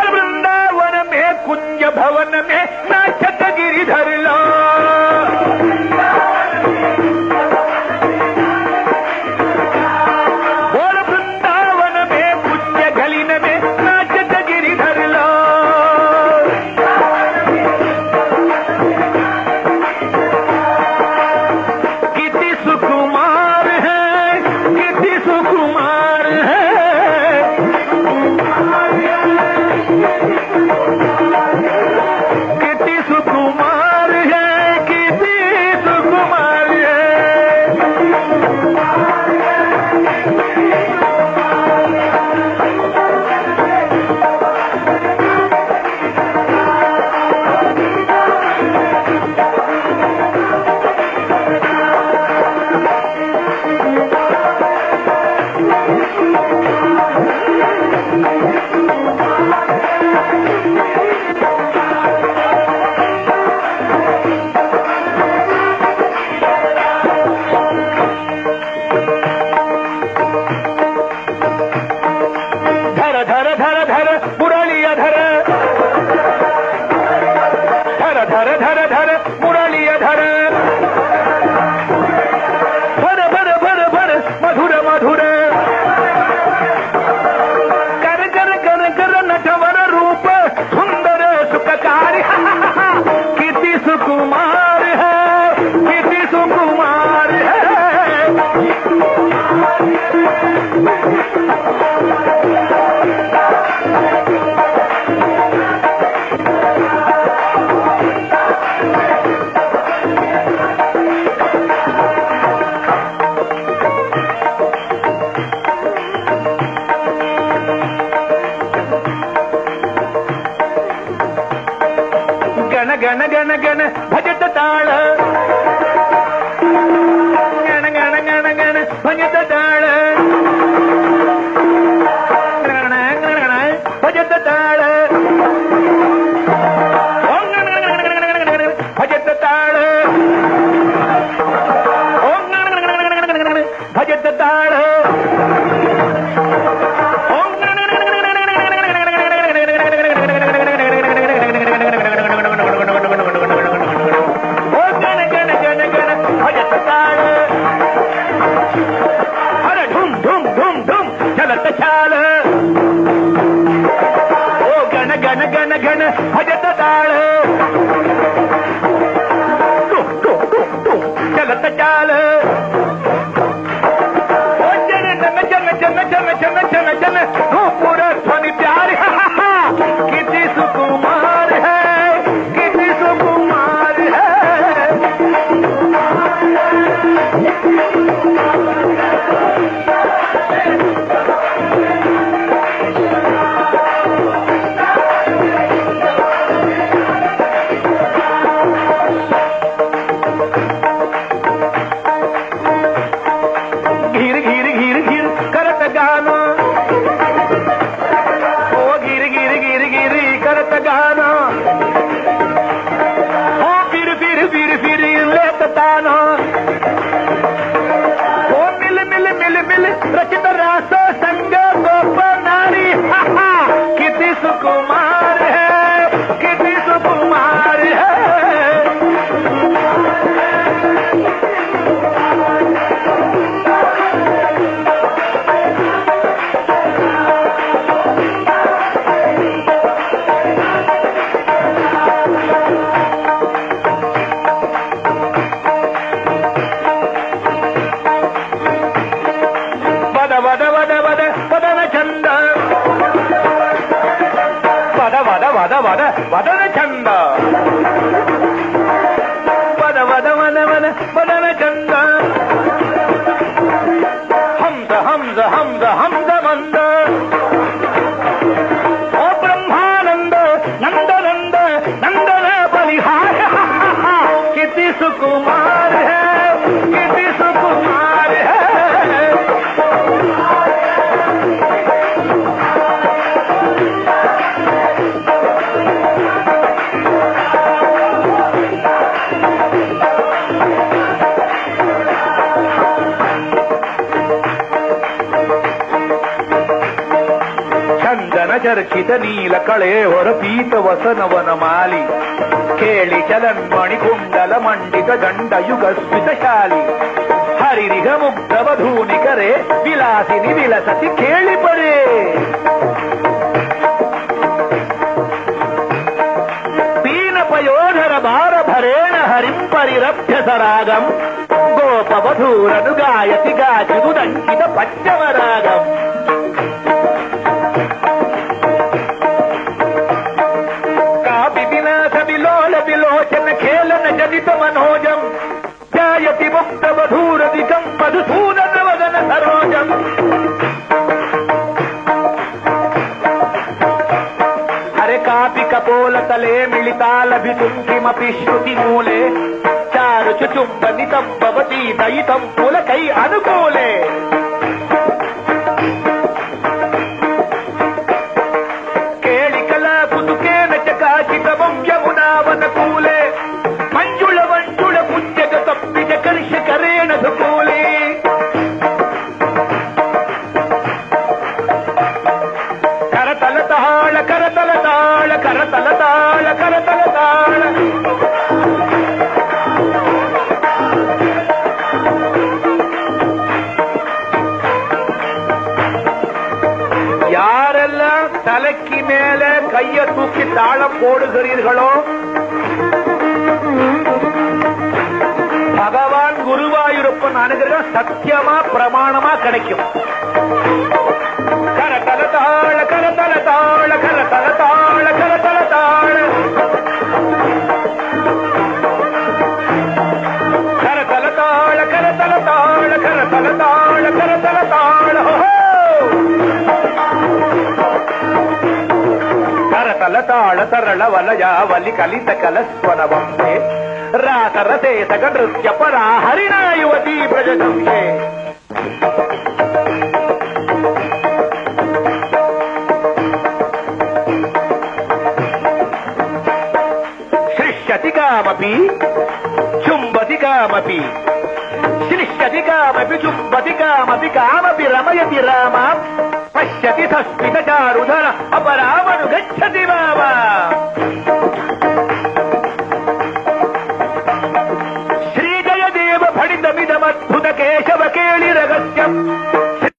वृंदावन में कुंज भवन में नाचत गिरिधर ला बोल वृंदावन में कुंज गलिन में नाचत गिरिधर ला कितनी सुकुमार है, कितनी सुकुमार है, कितनी सुकुमार है, कितनी सुकुमार है। धर धर धर धर मुरलिया धर, धर धर धर धर मुरलिया धर, भर भर भर भर मधुर मधुर कर कर कर कर नटवर रूप सुंदर सुखकारी कितनी सुकुमार है, कितनी सुकुमार है। गण गण गण गण भजत ताळ, गण गण गण गण भजत ताळ, गण गण गण भजत ताळ, ओम गण गण गण गण गण भजत ताळ, ओम गण गण गण गण गण भजत ताळ, ओम गण गण गण गण अरे धूम धूम धूम धूम चलत चाल, ओ गण गण गण गण भजत ताळ, टुम टुम टुम टुम चलत चाल, ओ जन जन जन जन जन जन जन जन पूरा ध्वनि प्यार कितनी सुकुमार है, कितनी सुकुमार है। घिर घिर घिर घिर करत गाना, ओ घिर घिर घिर घिर करत गाना, ओ फिर फिर फिर फिर लेत ताना, ओ मिल मिल मिल मिल रचित रास संग गोप नारी कितनी सुकुमार है, कितनी सुकुमार है। वद वद वद वद वदन चंद, वद वद वद वद वदन चंद, वद वद वद वद वदन चंद, हंस हंस हंस हंस मंद, ओ ब्रह्मानंद नंद नंद नंदन बलिहार कितनी सुकुमार है, कितनी सुकुमार है। ಚರ್ಚಿತ ನೀಲ ಕಳೆ ಹೊರ ಪೀತ ವಸನವನ ಮಾಲಿ ಕೇಳಿ ಚಲನ್ಮಣಿ ಕುಂಡಲ ಮಂಡಿತ ದಂಡ ಯುಗ ಸ್ಮಿತಶಾಲಿ ಹರಿರಿಗ ಮುಗ್ಧ ವಧೂನಿಕರೆ ವಿಲಾಸಿನಿ ವಿಲಸತಿ ಕೇಳಿ ಬರೇ ಪೀನಪಯೋಧರ ಭಾರ ಭರೇಣ ಹರಿಂಪರಿರಭ್ಯಸರಾಗಂ ಗೋಪವಧೂರನು ಗಾಯತಿ ಗಾಚಿದು ದಂಕಿತ ಪಚ್ಚವರಾಗಂ ಕಾಪಿ ವಿನಾಶ ವಿಲೋಲ ವಿಲೋಚನ ಖೇಲನ ಜನಿತ ಮನೋಜಂ ಜಾಯತಿ ಮುಕ್ತ ವಧೂರದಿಕಂ ಮಧುಸೂದನ ವದನ ಸರೋಜಂ ಹರೆ ಕಾಪಿ ಕಪೋಲ ತಲೆ ಮಿಳಿತಾಲಭಿತುಂಕಿಮಪಿ ಶ್ರುತಿ ಮೂಲೆ ಚಾರು ಚುಚುಂಬ ನಿತಂ ಭವತಿ ದಯಿತಂ ಪುಲಕೈ ಅನುಕೂಲೆ ಕೇಳಿ ಕಲಾ ಕುತುಕೇನ ಚಕಾಚಿತ ಯಮುನಾವನ ಕೂಲೆ ಮಂಜುಳ ಮಂಜುಳ ಪುಣ್ಯಗ ತಪ್ಪಿದ ಕರ್ಷ ಕರೇಣ ಸುಕೂಲೆ ಕರತಲ ತಾಳ ಕರತಲ ತಾಳ ಕರತಲ ತಾಳ ಕರತಲ ತಾಳ யாரெல்ல தலைக்கு மேல கைய தூக்கி தாளம் போடுகிறீர்களோ பகவான் குருவாயூரப்பன் அனுகிரகம் சத்தியமா பிரமாணமா கிடைக்கும். கரதல தாள கரதல தாள கரதல தாள கரதல தாள கரதல தாள கரதல தாள கரதல தாள கரதல தாள ಕರತಲ ತಾಳ ತರಳ ವಲಯ ವಲಿ ಕಲಿತ ಕಲಸ್ವನ ಬಂಬೆ ರಾಸರಸೇ ಸಗ ನೃತ್ಯ ಪರ ಹರಿಣ ಯುವತಿ ಬ್ರಜದಂಶೆ ಶಿಷ್ಯತಿ ಕಾಮಪಿ ಚುಂಬತಿ ಕಾಮಪಿ ಶಿಷ್ಯತಿ ಕಾಮಪಿ ಚುಂಬತಿ ಕಾಮಪಿ ಕಾಮಪಿ ರಮಯತಿ ರಾಮ ಪಶ್ಯತಿ ಸಸ್ಮಿತ ಚಾರುಧರ ಅಪರಾಮನು ಗಚ್ಚತಿ ಮಾಮ ಶ್ರೀ ಜಯದೇವ ಫಣಿತಮಿದಮದ್ಭುತ ಕೇಶವ ಕೇಳಿ ರಗಸ್ಯ